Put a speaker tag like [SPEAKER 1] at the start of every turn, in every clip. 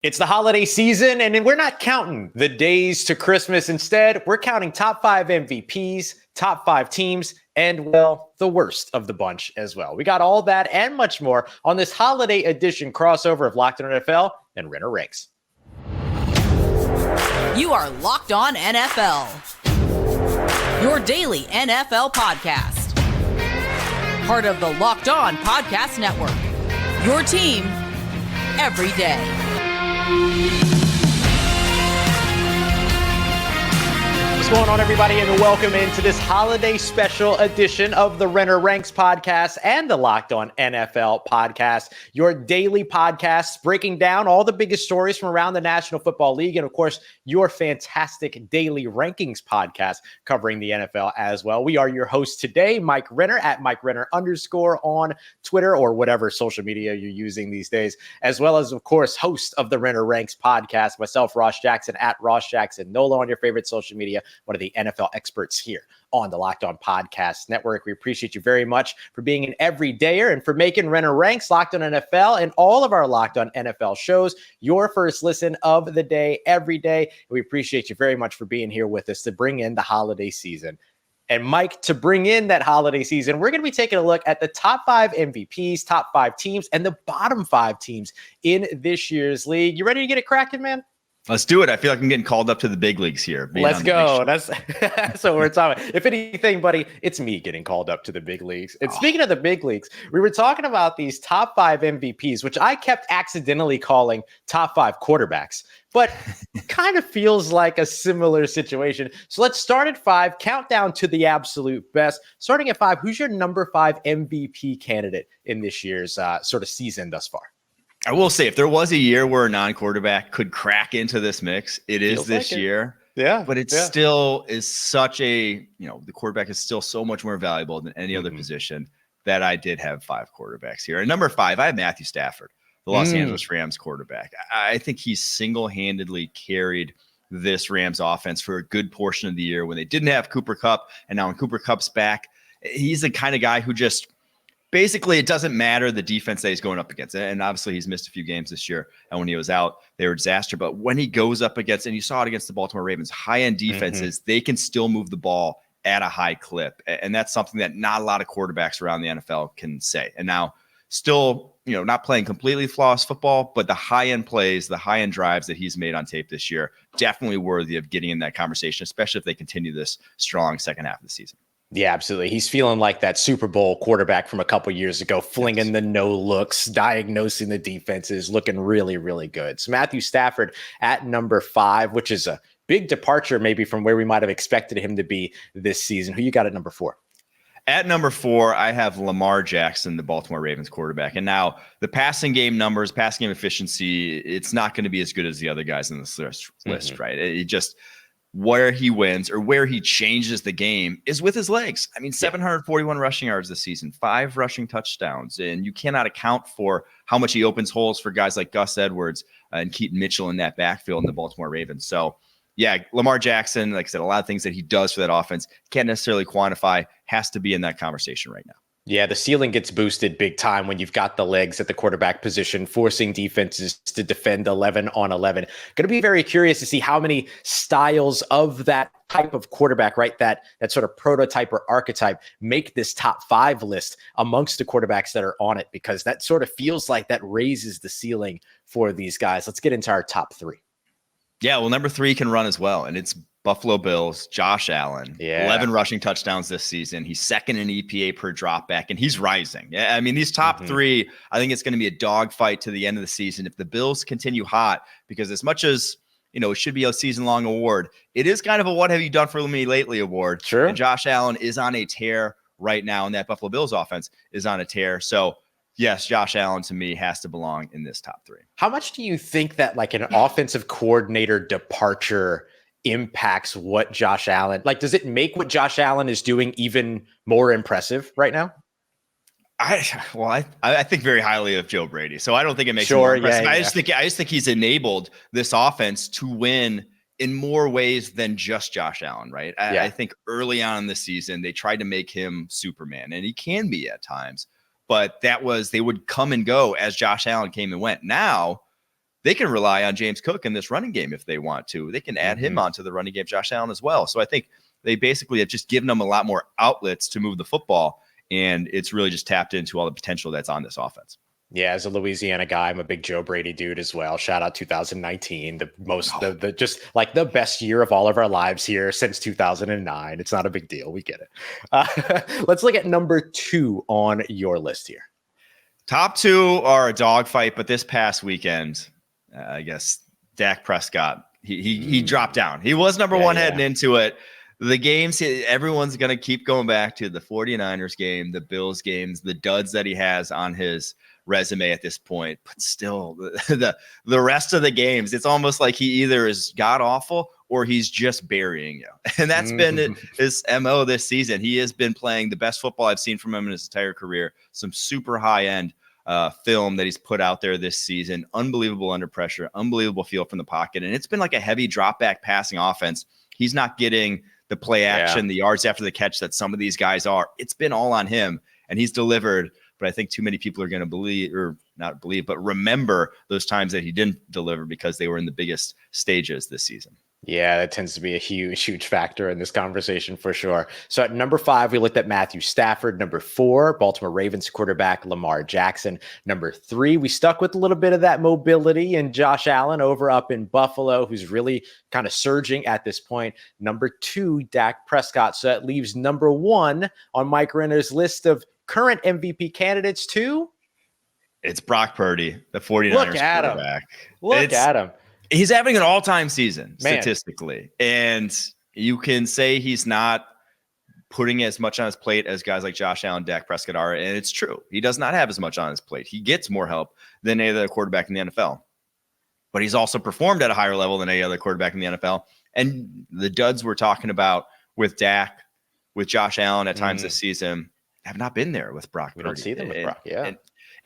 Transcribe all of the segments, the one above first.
[SPEAKER 1] It's the holiday season, and we're not counting the days to Christmas. Instead, we're counting top 5 MVPs, top 5 teams, and, well, the worst of the bunch as well. We got all that and much more on this holiday edition crossover of Locked On NFL and Renner Ranks.
[SPEAKER 2] You are Locked On NFL, your daily NFL podcast. Part of the Locked On Podcast Network, your team every day.
[SPEAKER 1] What's going on, everybody, and welcome into this holiday special edition of the Renner Ranks podcast and the Locked On NFL podcast, your daily podcast breaking down all the biggest stories from around the National Football League, and of course, your fantastic daily rankings podcast covering the NFL as well. We are your hosts today, Mike Renner at Mike Renner _ on Twitter or whatever social media you're using these days, as well as, of course, host of the Renner Ranks podcast, myself, Ross Jackson at Ross Jackson Nolo on your favorite social media. One of the NFL experts here on the Locked On Podcast Network. We appreciate you very much for being an everydayer and for making Renner Ranks, Locked On NFL, and all of our Locked On NFL shows your first listen of the day every day. We appreciate you very much for being here with us to bring in the holiday season. And Mike, to bring in that holiday season, we're going to be taking a look at the top 5 MVPs, top 5 teams, and the bottom 5 teams in this year's league. You ready to get it cracking, man?
[SPEAKER 3] Let's do it. I feel like I'm getting called up to the big leagues here.
[SPEAKER 1] Let's go. That's what we're talking about. If anything, buddy, it's me getting called up to the big leagues. And speaking of the big leagues, we were talking about these top 5 MVPs, which I kept accidentally calling top 5 quarterbacks, but kind of feels like a similar situation. So let's start at 5, count down to the absolute best. Starting at 5, who's your number 5 MVP candidate in this year's sort of season thus far?
[SPEAKER 3] I will say, if there was a year where a non-quarterback could crack into this mix, it is this year.
[SPEAKER 1] Yeah.
[SPEAKER 3] But it still is such a, the quarterback is still so much more valuable than any other position that I did have 5 quarterbacks here. And number 5, I have Matthew Stafford, the Los Angeles Rams quarterback. I think he's single-handedly carried this Rams offense for a good portion of the year when they didn't have Cooper Kupp. And now when Cooper Kupp's back, he's the kind of guy who just basically, it doesn't matter the defense that he's going up against. And obviously, he's missed a few games this year. And when he was out, they were a disaster. But when he goes up against, and you saw it against the Baltimore Ravens, high-end defenses, they can still move the ball at a high clip. And that's something that not a lot of quarterbacks around the NFL can say. And now, still, not playing completely flawless football, but the high-end plays, the high-end drives that he's made on tape this year, definitely worthy of getting in that conversation, especially if they continue this strong second half of the season.
[SPEAKER 1] Yeah, absolutely. He's feeling like that Super Bowl quarterback from a couple years ago, flinging the no looks, diagnosing the defenses, looking really, really good. So Matthew Stafford at number 5, which is a big departure maybe from where we might have expected him to be this season. Who you got at number 4?
[SPEAKER 3] At number 4, I have Lamar Jackson, the Baltimore Ravens quarterback. And now the passing game numbers, passing game efficiency, it's not going to be as good as the other guys in this list, right? It just where he wins or where he changes the game is with his legs. I mean, 741 rushing yards this season, 5 rushing touchdowns, and you cannot account for how much he opens holes for guys like Gus Edwards and Keaton Mitchell in that backfield in the Baltimore Ravens. So, yeah, Lamar Jackson, like I said, a lot of things that he does for that offense can't necessarily quantify, has to be in that conversation right now.
[SPEAKER 1] Yeah, the ceiling gets boosted big time when you've got the legs at the quarterback position, forcing defenses to defend 11 on 11. Going to be very curious to see how many styles of that type of quarterback, right? That sort of prototype or archetype make this top 5 list amongst the quarterbacks that are on it, because that sort of feels like that raises the ceiling for these guys. Let's get into our top 3.
[SPEAKER 3] Yeah, well, number 3 can run as well, and it's Buffalo Bills, Josh Allen, 11 rushing touchdowns this season. He's second in EPA per dropback, and he's rising. Yeah, I mean, these top 3, I think it's going to be a dogfight to the end of the season if the Bills continue hot, because as much as, it should be a season-long award, it is kind of a what have you done for me lately award.
[SPEAKER 1] Sure.
[SPEAKER 3] And Josh Allen is on a tear right now, and that Buffalo Bills offense is on a tear. So, yes, Josh Allen to me has to belong in this top 3.
[SPEAKER 1] How much do you think that like an offensive coordinator departure impacts what Josh Allen, like, does it make what Josh Allen is doing even more impressive right now?
[SPEAKER 3] I think very highly of Joe Brady, so I don't think it makes him more impressive. I just think he's enabled this offense to win in more ways than just Josh Allen, right? I think early on in the season they tried to make him Superman, and he can be at times, but they would come and go as Josh Allen came and went. Now they can rely on James Cook in this running game if they want to. They can add him onto the running game, Josh Allen as well. So I think they basically have just given them a lot more outlets to move the football, and it's really just tapped into all the potential that's on this offense.
[SPEAKER 1] Yeah, as a Louisiana guy, I'm a big Joe Brady dude as well. Shout out 2019, just like the best year of all of our lives here since 2009. It's not a big deal. We get it. Let's look at number 2 on your list here.
[SPEAKER 3] Top 2 are a dogfight, but this past weekend, I guess Dak Prescott, he dropped down. He was number 1 heading into it. The games, everyone's going to keep going back to the 49ers game, the Bills games, the duds that he has on his resume at this point. But still, the rest of the games, it's almost like he either is god awful or he's just burying you. And that's been his MO this season. He has been playing the best football I've seen from him in his entire career. Some super high-end film that he's put out there this season. Unbelievable under pressure, unbelievable feel from the pocket. And it's been like a heavy drop back passing offense. He's not getting the play action, the yards after the catch that some of these guys are. It's been all on him, and he's delivered. But I think too many people are going to remember those times that he didn't deliver because they were in the biggest stages this season.
[SPEAKER 1] Yeah, that tends to be a huge factor in this conversation for sure. So at number 5, we looked at Matthew Stafford. Number 4, Baltimore Ravens quarterback Lamar Jackson. Number 3, we stuck with a little bit of that mobility and Josh Allen over up in Buffalo, who's really kind of surging at this point. Number 2, Dak Prescott. So that leaves number 1 on Mike Renner's list of current MVP candidates too.
[SPEAKER 3] It's Brock Purdy, the 49ers quarterback.
[SPEAKER 1] Look at him.
[SPEAKER 3] He's having an all-time season statistically. And you can say he's not putting as much on his plate as guys like Josh Allen, Dak Prescott are. And it's true. He does not have as much on his plate. He gets more help than any other quarterback in the NFL. But he's also performed at a higher level than any other quarterback in the NFL. And the duds we're talking about with Dak, with Josh Allen at times this season have not been there with Brock Purdy.
[SPEAKER 1] We don't see them with Brock, yeah.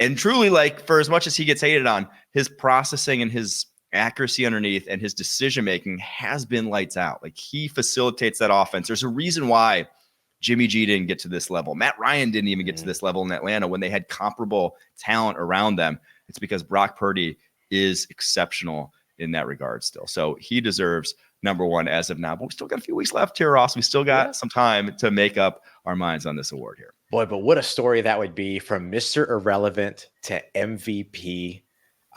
[SPEAKER 3] And truly, like, for as much as he gets hated on, his processing and his accuracy underneath and his decision-making has been lights out. Like, he facilitates that offense. There's a reason why Jimmy G didn't get to this level. Matt Ryan didn't even get to this level in Atlanta when they had comparable talent around them. It's because Brock Purdy is exceptional in that regard still. So he deserves number 1 as of now, but we still got a few weeks left here, Ross. We still got some time to make up our minds on this award here.
[SPEAKER 1] Boy, but what a story that would be from Mr. Irrelevant to MVP.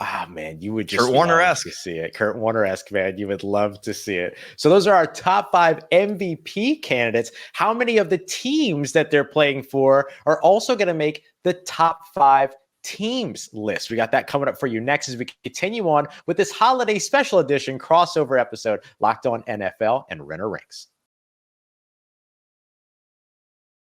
[SPEAKER 1] Ah, man, you would just
[SPEAKER 3] Kurt Warner-esque
[SPEAKER 1] to see it. Kurt Warner-esque, man. You would love to see it. So those are our top 5 MVP candidates. How many of the teams that they're playing for are also going to make the top 5 teams list? We got that coming up for you next as we continue on with this holiday special edition crossover episode, Locked On NFL and Renner Ranks.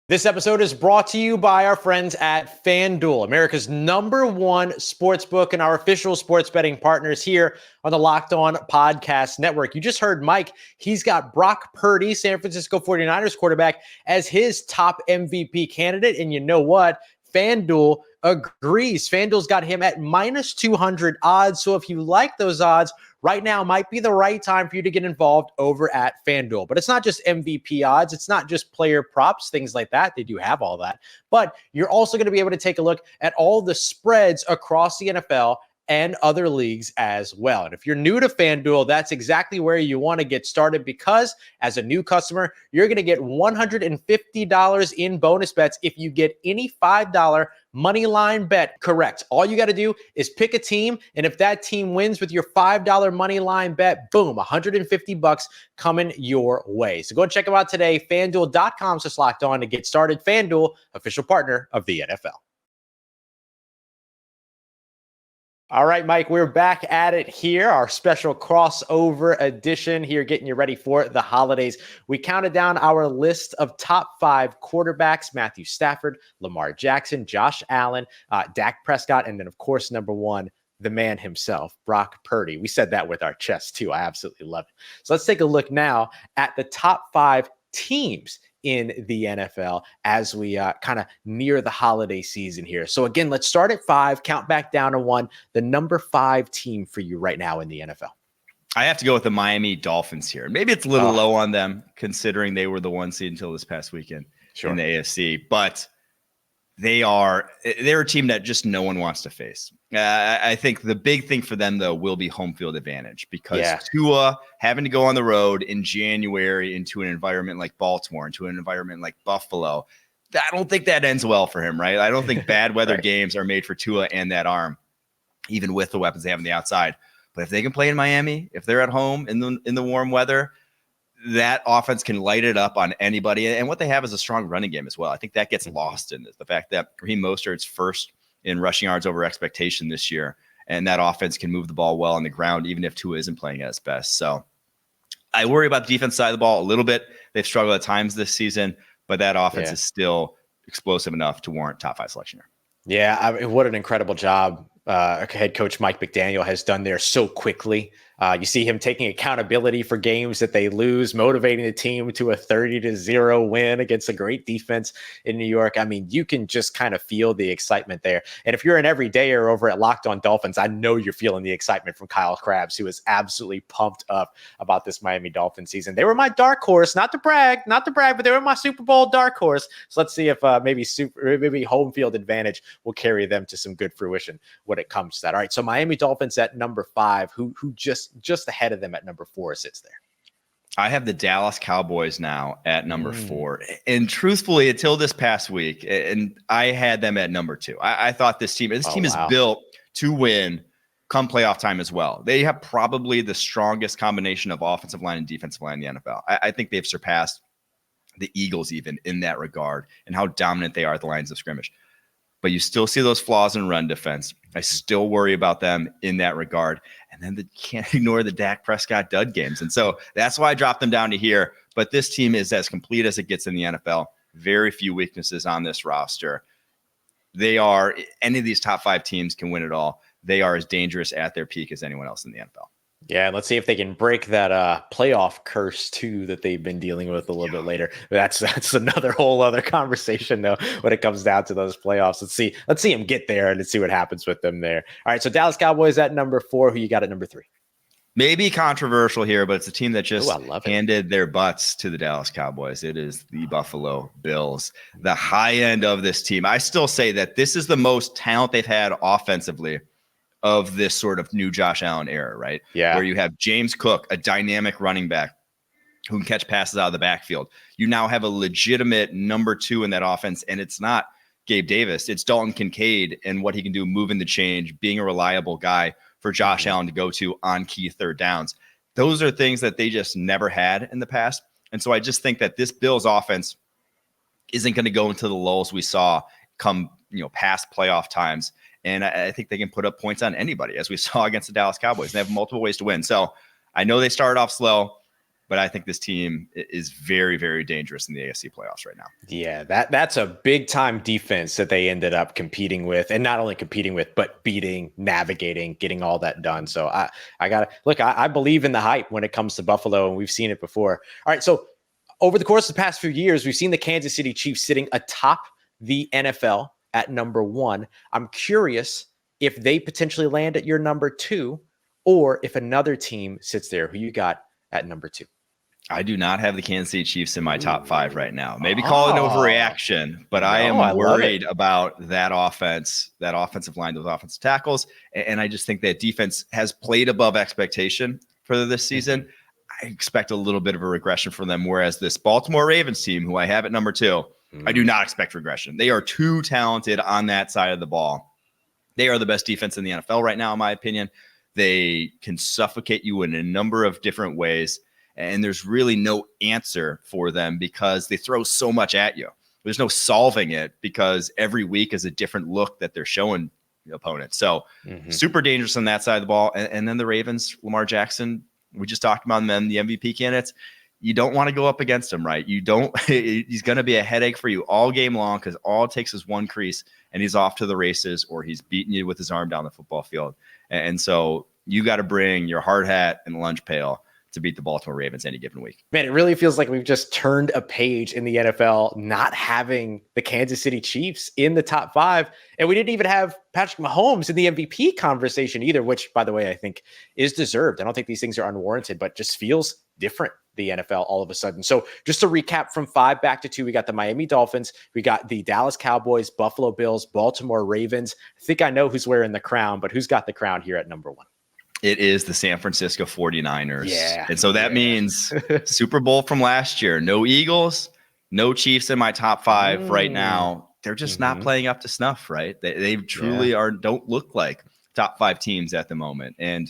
[SPEAKER 1] This episode is brought to you by our friends at FanDuel, America's #1 sportsbook and our official sports betting partners here on the Locked On Podcast Network. You just heard Mike. He's got Brock Purdy, San Francisco 49ers quarterback, as his top MVP candidate. And you know what? FanDuel agrees. FanDuel's got him at -200 odds. So if you like those odds, right now might be the right time for you to get involved over at FanDuel. But it's not just MVP odds. It's not just player props, things like that. They do have all that. But you're also going to be able to take a look at all the spreads across the NFL and other leagues as well. And if you're new to FanDuel, that's exactly where you want to get started, because as a new customer, you're going to get $150 in bonus bets if you get any $5 money line bet correct. All you got to do is pick a team, and if that team wins with your $5 money line bet, boom, $150 coming your way. So go and check them out today, FanDuel.com/lockedon to get started. FanDuel, official partner of the NFL. All right, Mike, we're back at it here. Our special crossover edition here, getting you ready for the holidays. We counted down our list of top 5 quarterbacks: Matthew Stafford, Lamar Jackson, Josh Allen, Dak Prescott, and then, of course, number 1, the man himself, Brock Purdy. We said that with our chest, too. I absolutely love it. So let's take a look now at the top 5 teams in the NFL as we kind of near the holiday season here. So again, let's start at 5, count back down to 1, the number 5 team for you right now in the NFL.
[SPEAKER 3] I have to go with the Miami Dolphins here. Maybe it's a little low on them considering they were the 1 seed until this past weekend in the AFC, but they're a team that just no one wants to face. I think the big thing for them, though, will be home field advantage because Tua having to go on the road in January into an environment like Baltimore, into an environment like Buffalo, I don't think that ends well for him, right? I don't think bad weather games are made for Tua and that arm, even with the weapons they have on the outside. But if they can play in Miami, if they're at home in the warm weather, that offense can light it up on anybody. And what they have is a strong running game as well. I think that gets lost in this. The fact that Raheem Mostert's first in rushing yards over expectation this year, and that offense can move the ball well on the ground, even if Tua isn't playing at his best. So I worry about the defense side of the ball a little bit. They've struggled at times this season, but that offense is still explosive enough to warrant top 5 selection here.
[SPEAKER 1] Yeah, what an incredible job head coach Mike McDaniel has done there so quickly. You see him taking accountability for games that they lose, motivating the team to a 30-0 win against a great defense in New York. I mean, you can just kind of feel the excitement there. And if you're an everydayer over at Locked On Dolphins, I know you're feeling the excitement from Kyle Krabs, who is absolutely pumped up about this Miami Dolphins season. They were my dark horse, not to brag, but they were my Super Bowl dark horse. So let's see if maybe home field advantage will carry them to some good fruition when it comes to that. All right, so Miami Dolphins at number 5, who just ahead of them at number 4 sits there.
[SPEAKER 3] I have the Dallas Cowboys now at number 4. And truthfully, until this past week, and I had them at number 2. I thought this team is built to win come playoff time as well. They have probably the strongest combination of offensive line and defensive line in the NFL. I think they've surpassed the Eagles even in that regard and how dominant they are at the lines of scrimmage. But you still see those flaws in run defense. I still worry about them in that regard. And then you can't ignore the Dak Prescott dud games. And so that's why I dropped them down to here. But this team is as complete as it gets in the NFL. Very few weaknesses on this roster. Any of these top 5 teams can win it all. They are as dangerous at their peak as anyone else in the NFL.
[SPEAKER 1] Yeah, and let's see if they can break that playoff curse too that they've been dealing with a little bit later. That's another whole other conversation though when it comes down to those playoffs. Let's see them get there and let's see what happens with them there. All right, so Dallas Cowboys at number 4. Who you got at number 3?
[SPEAKER 3] Maybe controversial here, but it's a team that just handed their butts to the Dallas Cowboys. It is the Buffalo Bills, the high end of this team. I still say that this is the most talent they've had offensively of this sort of new Josh Allen era, right?
[SPEAKER 1] Yeah.
[SPEAKER 3] Where you have James Cook, a dynamic running back who can catch passes out of the backfield. You now have a legitimate number 2 in that offense, and it's not Gabe Davis. It's Dalton Kincaid and what he can do moving the change, being a reliable guy for Josh Allen to go to on key third downs. Those are things that they just never had in the past. And so I just think that this Bills offense isn't going to go into the lulls we saw come, past playoff times. And I think they can put up points on anybody, as we saw against the Dallas Cowboys. They have multiple ways to win. So I know they started off slow, but I think this team is very, very dangerous in the AFC playoffs right now.
[SPEAKER 1] Yeah, that's a big-time defense that they ended up competing with, and not only competing with, but beating, navigating, getting all that done. So I believe in the hype when it comes to Buffalo, and we've seen it before. All right, so over the course of the past few years, we've seen the Kansas City Chiefs sitting atop the NFL at number 1. I'm curious if they potentially land at your number 2 or if another team sits there. Who you got at number 2?
[SPEAKER 3] I do not have the Kansas City Chiefs in my top 5 right now. Maybe call it overreaction, but I am worried about that offense, that offensive line, those offensive tackles. And I just think that defense has played above expectation for this season. I expect a little bit of a regression from them. Whereas this Baltimore Ravens team, who I have at number 2, I do not expect regression. They are too talented on that side of the ball. They are the best defense in the NFL right now, in my opinion. They can suffocate you in a number of different ways, and there's really no answer for them because they throw so much at you. There's no solving it because every week is a different look that they're showing the opponent. So super dangerous on that side of the ball. And then the Ravens, Lamar Jackson, we just talked about them, the MVP candidates. You don't want to go up against him, right? He's going to be a headache for you all game long because all it takes is one crease and he's off to the races, or he's beating you with his arm down the football field. And so you got to bring your hard hat and lunch pail to beat the Baltimore Ravens any given week.
[SPEAKER 1] Man, it really feels like we've just turned a page in the NFL, not having the Kansas City Chiefs in the top 5. And we didn't even have Patrick Mahomes in the MVP conversation either, which, by the way, I think is deserved. I don't think these things are unwarranted, but just feels different, the NFL, all of a sudden. So just to recap, from 5 back to 2, we got the Miami Dolphins, we got the Dallas Cowboys, Buffalo Bills, Baltimore Ravens. I think I know who's wearing the crown, but who's got the crown here at number 1?
[SPEAKER 3] It is the San Francisco 49ers.
[SPEAKER 1] Yeah.
[SPEAKER 3] And so that means Super Bowl from last year, no Eagles, no Chiefs in my top 5 right now. They're just not playing up to snuff, right? They truly don't look like top 5 teams at the moment. And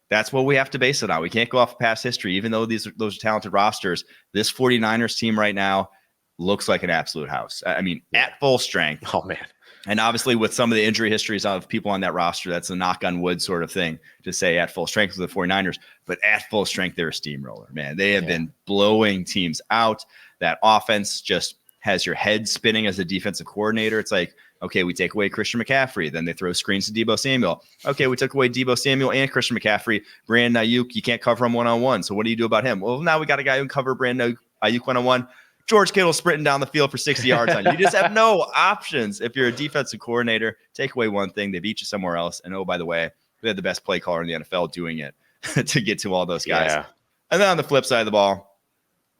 [SPEAKER 3] that's what we have to base it on. We can't go off of past history, even though those are talented rosters. This 49ers team right now looks like an absolute house. I mean, at full strength.
[SPEAKER 1] Oh, man.
[SPEAKER 3] And obviously, with some of the injury histories of people on that roster, that's a knock on wood sort of thing to say at full strength with the 49ers. But at full strength, they're a steamroller, man. They have been blowing teams out. That offense just has your head spinning as a defensive coordinator. It's like, okay, we take away Christian McCaffrey. Then they throw screens to Deebo Samuel. Okay, we took away Deebo Samuel and Christian McCaffrey. Brandon Ayuk, you can't cover him one-on-one. So what do you do about him? Well, now we got a guy who can cover Brandon Ayuk one-on-one. George Kittle sprinting down the field for 60 yards on you. You just have no options. If you're a defensive coordinator, take away one thing, they beat you somewhere else. And oh, by the way, we had the best play caller in the NFL doing it to get to all those guys. Yeah. And then on the flip side of the ball,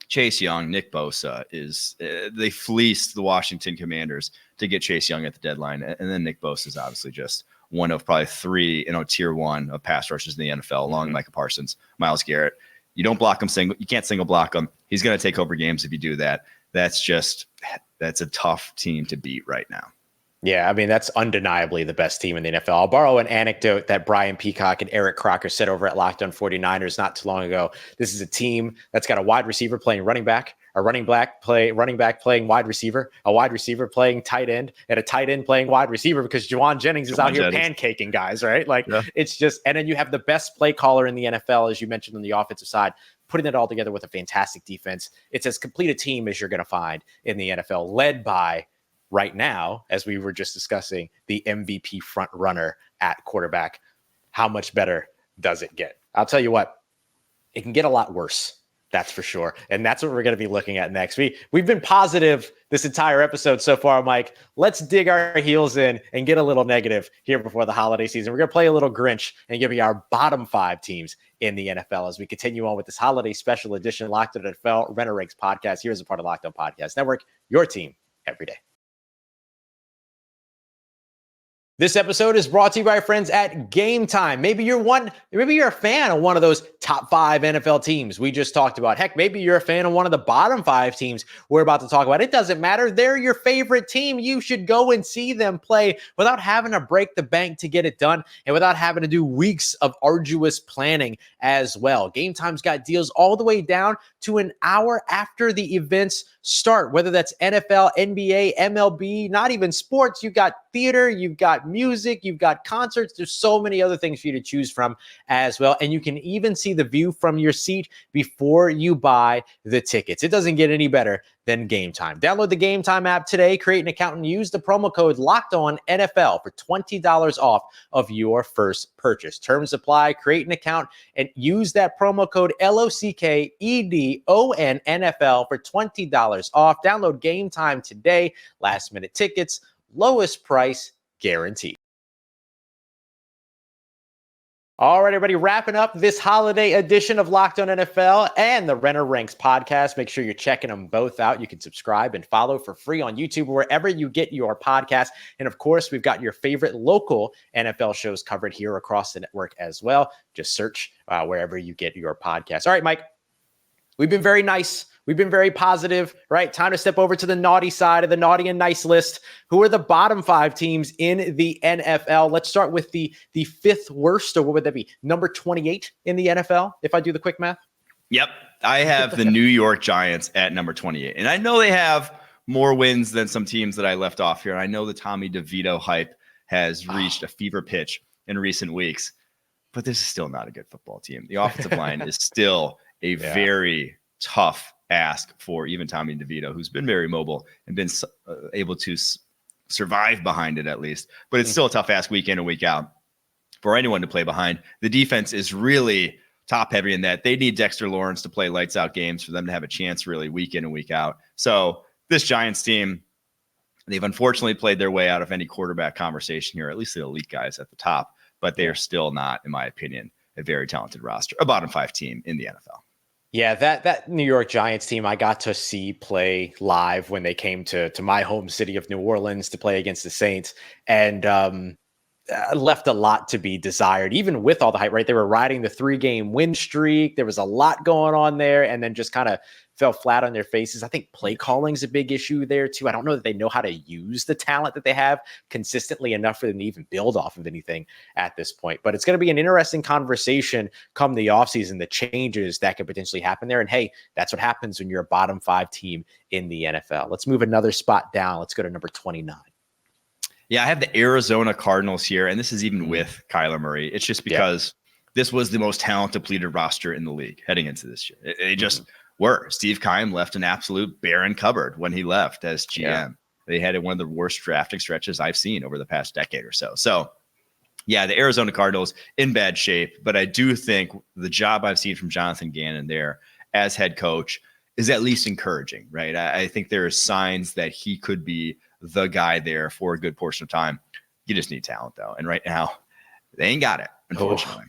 [SPEAKER 3] Chase Young, Nick Bosa they fleeced the Washington Commanders to get Chase Young at the deadline. And then Nick Bosa is obviously just one of probably 3, tier 1 of pass rushers in the NFL, along with Micah Parsons, Myles Garrett. You don't block him single. You can't single block him. He's going to take over games if you do that. That's a tough team to beat right now.
[SPEAKER 1] Yeah, I mean, that's undeniably the best team in the NFL. I'll borrow an anecdote that Brian Peacock and Eric Crocker said over at Locked On 49ers not too long ago. This is a team that's got a wide receiver playing running back, a running back playing wide receiver, a wide receiver playing tight end, and a tight end playing wide receiver because Juwan Jennings is out here pancaking guys, right? It's just, and then you have the best play caller in the NFL, as you mentioned, on the offensive side, putting it all together with a fantastic defense. It's as complete a team as you're going to find in the NFL, led by, right now, as we were just discussing, the MVP front runner at quarterback. How much better does it get? I'll tell you what, it can get a lot worse. That's for sure. And that's what we're going to be looking at next. We've been positive this entire episode so far, Mike. Let's dig our heels in and get a little negative here before the holiday season. We're going to play a little Grinch and give you our bottom 5 teams in the NFL as we continue on with this holiday special edition Locked On NFL Renner Ranks podcast. Here as a part of Locked On Podcast Network, your team every day. This episode is brought to you by our friends at Game Time. Maybe you're a fan of one of those top 5 NFL teams we just talked about. Heck, maybe you're a fan of one of the bottom 5 teams we're about to talk about. It doesn't matter. They're your favorite team. You should go and see them play without having to break the bank to get it done and without having to do weeks of arduous planning as well. Game Time's got deals all the way down to an hour after the events start, whether that's NFL, NBA, MLB, not even sports. You've got theater, you've got music, you've got concerts. There's so many other things for you to choose from as well. And you can even see the view from your seat before you buy the tickets. It doesn't get any better than Game Time. Download the Game Time app today, create an account, and use the promo code LOCKEDONNFL for $20 off of your first purchase. Terms apply. Create an account and use that promo code LOCKEDONNFL for $20 off. Download Game Time today. Last minute tickets, lowest price guaranteed. All right, everybody, wrapping up this holiday edition of Locked On NFL and the Renner Ranks podcast. Make sure you're checking them both out. You can subscribe and follow for free on YouTube or wherever you get your podcast. And of course, we've got your favorite local NFL shows covered here across the network as well. Just search wherever you get your podcast. All right, Mike, we've been very nice. We've been very positive, right? Time to step over to the naughty side of the naughty and nice list. Who are the bottom 5 teams in the NFL? Let's start with the 5th worst, or what would that be? Number 28 in the NFL, if I do the quick math?
[SPEAKER 3] Yep. I have the New York Giants at number 28. And I know they have more wins than some teams that I left off here. I know the Tommy DeVito hype has reached a fever pitch in recent weeks, but this is still not a good football team. The offensive line is still a very tough ask for even Tommy DeVito, who's been very mobile and been able to survive behind it at least. But it's still a tough ask week in and week out for anyone to play behind. The defense is really top heavy in that they need Dexter Lawrence to play lights out games for them to have a chance really week in and week out. So this Giants team, they've unfortunately played their way out of any quarterback conversation here, at least the elite guys at the top, but they are still not, in my opinion, a very talented roster, a bottom 5 team in the NFL.
[SPEAKER 1] Yeah, that New York Giants team I got to see play live when they came to my home city of New Orleans to play against the Saints, and left a lot to be desired, even with all the hype, right? They were riding the 3-game win streak. There was a lot going on there, and then just kind of fell flat on their faces. I think play calling is a big issue there too. I don't know that they know how to use the talent that they have consistently enough for them to even build off of anything at this point. But it's going to be an interesting conversation come the offseason, the changes that could potentially happen there. And hey, that's what happens when you're a bottom 5 team in the NFL. Let's move another spot down. Let's go to number 29. Yeah,
[SPEAKER 3] I have the Arizona Cardinals here, and this is even with Kyler Murray. It's just because this was the most talent depleted roster in the league heading into this year. They just were. Steve Keim left an absolute barren cupboard when he left as GM. Yeah. They had one of the worst drafting stretches I've seen over the past decade or so. So, yeah, the Arizona Cardinals in bad shape, but I do think the job I've seen from Jonathan Gannon there as head coach is at least encouraging, right? I think there are signs that he could be the guy there for a good portion of time. You just need talent, though. And right now, they ain't got it, unfortunately.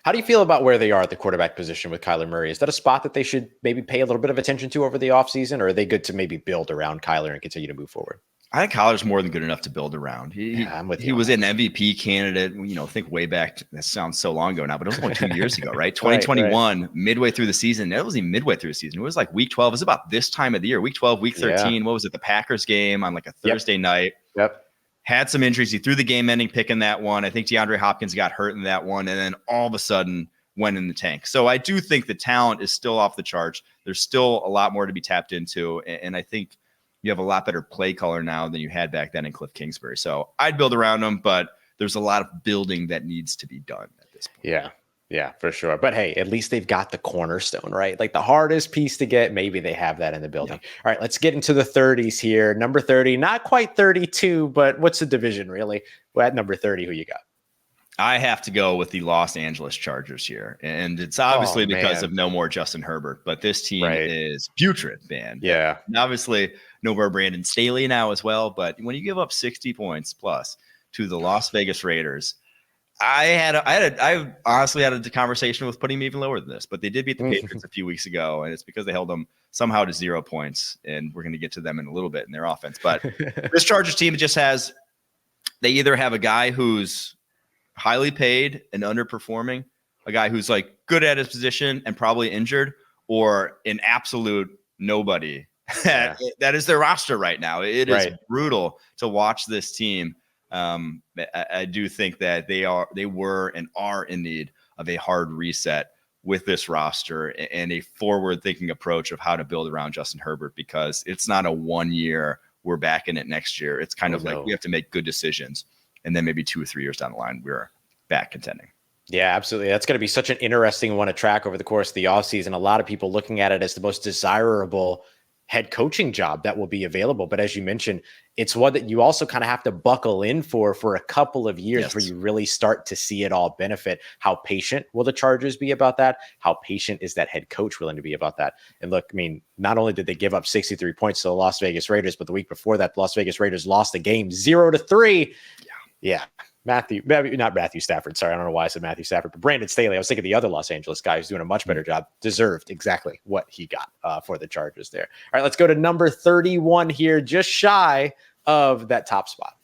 [SPEAKER 1] How do you feel about where they are at the quarterback position with Kyler Murray? Is that a spot that they should maybe pay a little bit of attention to over the offseason, or are they good to maybe build around Kyler and continue to move forward?
[SPEAKER 3] I think Kyler's more than good enough to build around. He was an MVP candidate, think way back. That sounds so long ago now, but it was only 2 years ago, right? 2021, right. Midway through the season. It wasn't even midway through the season. It was like week 12. It was about this time of the year. Week 12, week 13. Yeah. What was it? The Packers game on like a Thursday night.
[SPEAKER 1] Yep.
[SPEAKER 3] Had some injuries. He threw the game-ending pick in that one. I think DeAndre Hopkins got hurt in that one. And then all of a sudden went in the tank. So I do think the talent is still off the charts. There's still a lot more to be tapped into. And I think you have a lot better play caller now than you had back then in Cliff Kingsbury. So I'd build around him, but there's a lot of building that needs to be done at this point.
[SPEAKER 1] Yeah, for sure. But hey, at least they've got the cornerstone, right? Like the hardest piece to get, maybe they have that in the building. Yeah. All right, let's get into the 30s here. Number 30, not quite 32, but what's the division really? Well, at number 30, who you got?
[SPEAKER 3] I have to go with the Los Angeles Chargers here. And it's obviously because of no more Justin Herbert, but this team is putrid, man.
[SPEAKER 1] Yeah.
[SPEAKER 3] And obviously no more Brandon Staley now as well. But when you give up 60 points plus to the Las Vegas Raiders, I honestly had a conversation with putting them even lower than this, but they did beat the Patriots a few weeks ago, and it's because they held them somehow to 0 points. And we're going to get to them in a little bit in their offense. But this Chargers team just they either have a guy who's highly paid and underperforming, a guy who's like good at his position and probably injured, or an absolute nobody. Yeah. That is their roster right now. It is brutal to watch this team. I do think that they were and are in need of a hard reset with this roster and a forward-thinking approach of how to build around Justin Herbert, because it's not a 1 year, we're back in it next year. It's kind of like we have to make good decisions. And then maybe 2 or 3 years down the line, we're back contending.
[SPEAKER 1] Yeah, absolutely. That's going to be such an interesting one to track over the course of the offseason. A lot of people looking at it as the most desirable head coaching job that will be available. But as you mentioned, it's one that you also kind of have to buckle in for a couple of years where you really start to see it all benefit. How patient will the Chargers be about that? How patient is that head coach willing to be about that? And look, I mean, not only did they give up 63 points to the Las Vegas Raiders, but the week before that, the Las Vegas Raiders lost the game 0-3. Yeah. Not Matthew Stafford. Sorry, I don't know why I said Matthew Stafford, but Brandon Staley. I was thinking the other Los Angeles guy who's doing a much better job, deserved exactly what he got for the Chargers there. All right, let's go to number 31 here, just shy of that top spot.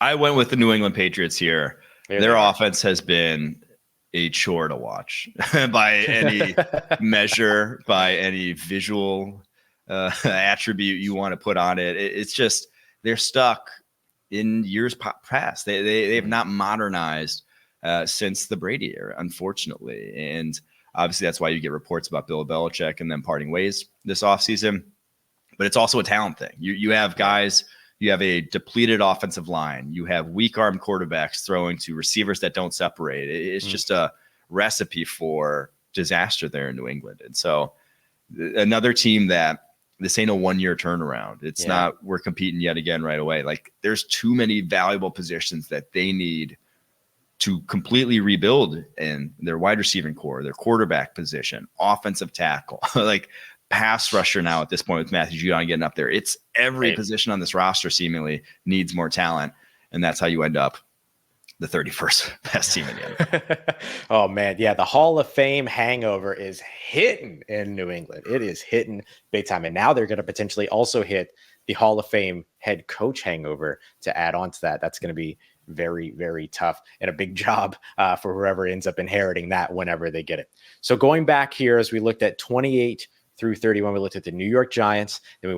[SPEAKER 3] I went with the New England Patriots here. Their offense has been a chore to watch by any measure, by any visual attribute you want to put on it. It's just they're stuck in years past. They have not modernized since the Brady era, unfortunately. And obviously that's why you get reports about Bill Belichick and them parting ways this offseason. But it's also a talent thing. You have guys, you have a depleted offensive line. You have weak arm quarterbacks throwing to receivers that don't separate. It's just a recipe for disaster there in New England. And so another team that this ain't a 1 year turnaround. It's not, we're competing yet again right away. Like there's too many valuable positions that they need to completely rebuild in their wide receiving core, their quarterback position, offensive tackle, like pass rusher now at this point with Matthew Judon getting up there. It's every position on this roster seemingly needs more talent. And that's how you end up the 31st best team in the NFL.
[SPEAKER 1] Oh, man. Yeah, the Hall of Fame hangover is hitting in New England. It is hitting big time. And now they're going to potentially also hit the Hall of Fame head coach hangover to add on to that. That's going to be very, very tough and a big job for whoever ends up inheriting that whenever they get it. So going back here, as we looked at 28 through 31, we looked at the New York Giants. Then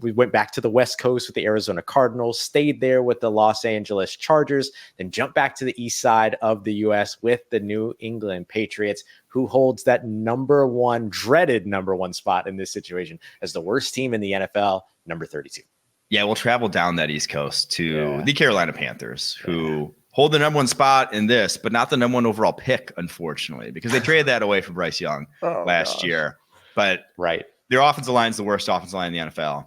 [SPEAKER 1] we went back to the West Coast with the Arizona Cardinals, stayed there with the Los Angeles Chargers, then jumped back to the east side of the U.S. with the New England Patriots, who holds that dreaded number one spot in this situation as the worst team in the NFL, number 32.
[SPEAKER 3] Yeah, we'll travel down that East Coast to the Carolina Panthers, who hold the number one spot in this, but not the number one overall pick, unfortunately, because they traded that away for Bryce Young last year. But their offensive line is the worst offensive line in the NFL.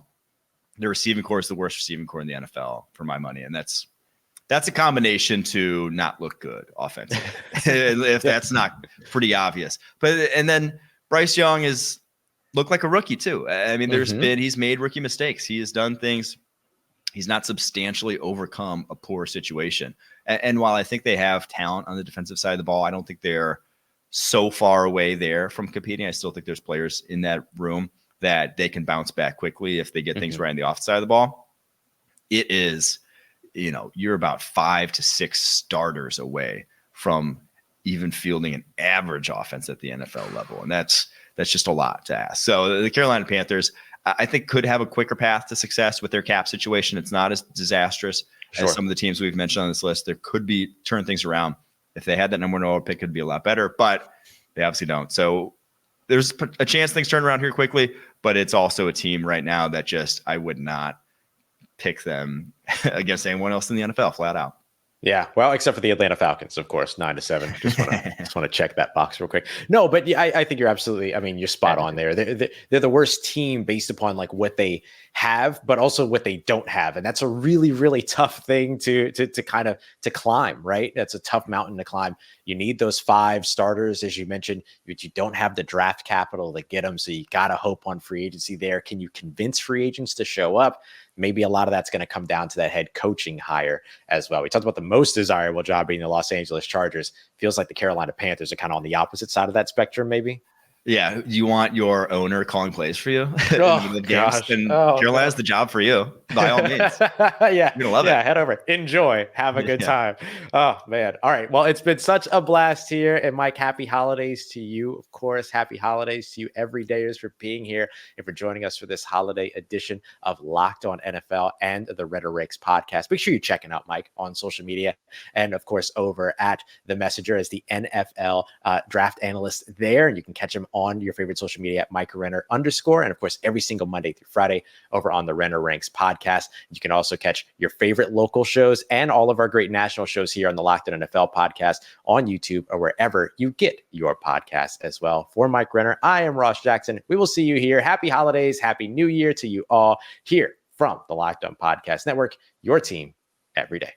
[SPEAKER 3] Their receiving core is the worst receiving core in the NFL, for my money. And that's a combination to not look good offensively, if that's not pretty obvious. And then Bryce Young looked like a rookie too. I mean, he's made rookie mistakes. He has done things. He's not substantially overcome a poor situation. And while I think they have talent on the defensive side of the ball, I don't think they're so far away there from competing. I still think there's players in that room that they can bounce back quickly if they get things right on the offensive side of the ball. It is, you're about 5 to 6 starters away from even fielding an average offense at the NFL level. And that's just a lot to ask. So the Carolina Panthers, I think, could have a quicker path to success with their cap situation. It's not as disastrous as some of the teams we've mentioned on this list. There could be turn things around. If they had that number one overall pick, it could be a lot better, but they obviously don't. So there's a chance things turn around here quickly, but it's also a team right now that I would not pick them against anyone else in the NFL, flat out.
[SPEAKER 1] Yeah, well, except for the Atlanta Falcons, of course, 9-7. Just want to check that box real quick. No, but yeah, I think you're absolutely. I mean, you're spot on there. They're the worst team based upon like what they have, but also what they don't have, and that's a really, really tough thing to climb. Right, that's a tough mountain to climb. You need those 5 starters, as you mentioned, but you don't have the draft capital to get them. So you got to hope on free agency there. Can you convince free agents to show up? Maybe a lot of that's going to come down to that head coaching hire as well. We talked about the most desirable job being the Los Angeles Chargers. Feels like the Carolina Panthers are kind of on the opposite side of that spectrum, maybe.
[SPEAKER 3] Yeah, you want your owner calling plays for you?
[SPEAKER 1] Gosh.
[SPEAKER 3] And Carolina's the job for you, by all means.
[SPEAKER 1] Yeah,
[SPEAKER 3] you're gonna love it.
[SPEAKER 1] Head over, enjoy, have a good time. Oh man! All right, well, it's been such a blast here, and Mike, happy holidays to you, of course. Happy holidays to you, everydayers, for being here and for joining us for this holiday edition of Locked On NFL and the Renner Rakes podcast. Make sure you're checking out Mike on social media, and of course over at the Messenger as the NFL draft analyst there, and you can catch him on your favorite social media at Mike Renner _, and of course every single Monday through Friday over on the Renner Ranks podcast. You can also catch your favorite local shows and all of our great national shows here on the Locked On NFL podcast on YouTube or wherever you get your podcasts as well. For Mike Renner, I am Ross Jackson. We will see you here. Happy holidays, happy new year to you all here from the Locked On Podcast Network, your team every day.